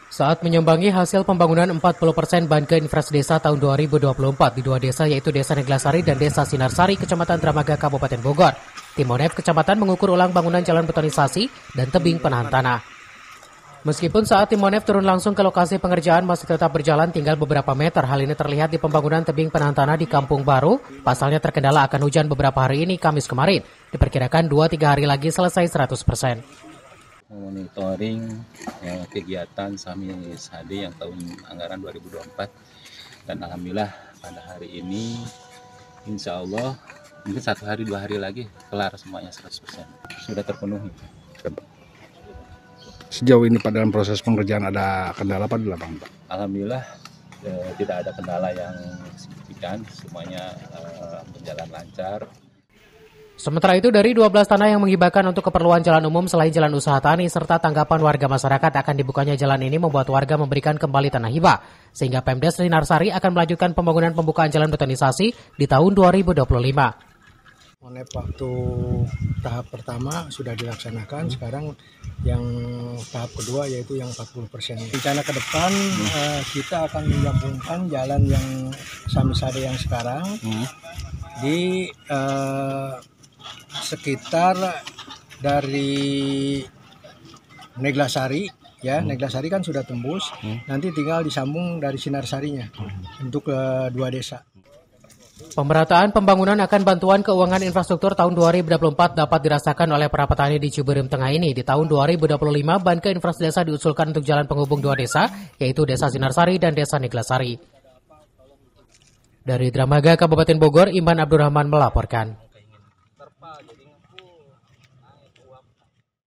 Saat menyumbangi hasil pembangunan 40% Banke Infras Desa tahun 2024 di dua desa yaitu Desa Neglasari dan Desa Sinarsari, Kecamatan Dramaga, Kabupaten Bogor, tim Monef Kecamatan mengukur ulang bangunan jalan betonisasi dan tebing penahan tanah. Meskipun saat tim Monef turun langsung ke lokasi pengerjaan masih tetap berjalan tinggal beberapa meter, hal ini terlihat di pembangunan tebing penahan tanah di Kampung Baru. Pasalnya terkendala akan hujan beberapa hari ini, Kamis kemarin. Diperkirakan 2-3 hari lagi selesai 100%. Monitoring kegiatan Samis HD yang tahun anggaran 2024, dan alhamdulillah pada hari ini insya Allah mungkin 1 hari 2 hari lagi kelar semuanya 100%, sudah terpenuhi. Sejauh ini pada dalam proses pengerjaan ada kendala apa di lapangan, Pak? Alhamdulillah tidak ada kendala yang signifikan, semuanya berjalan lancar. Sementara itu, dari 12 tanah yang menghibahkan untuk keperluan jalan umum selain jalan usaha tani serta tanggapan warga masyarakat akan dibukanya jalan ini membuat warga memberikan kembali tanah hibah. Sehingga Pemdes Sinarsari akan melanjutkan pembangunan pembukaan jalan betonisasi di tahun 2025. Monef waktu tahap pertama sudah dilaksanakan, sekarang yang tahap kedua yaitu yang 40%. Rencana ke depan kita akan menggabungkan jalan yang Samis HD yang sekarang di sekitar dari Neglasari, ya Neglasari kan sudah tembus, nanti tinggal disambung dari Sinarsarinya untuk dua desa. Pemerataan pembangunan akan bantuan keuangan infrastruktur tahun 2024 dapat dirasakan oleh para petani di Ciberem Tengah ini. Di tahun 2025, Banke Infras Desa diusulkan untuk jalan penghubung dua desa, yaitu Desa Sinarsari dan Desa Neglasari. Dari Dramaga, Kabupaten Bogor, Iman Abdurrahman melaporkan.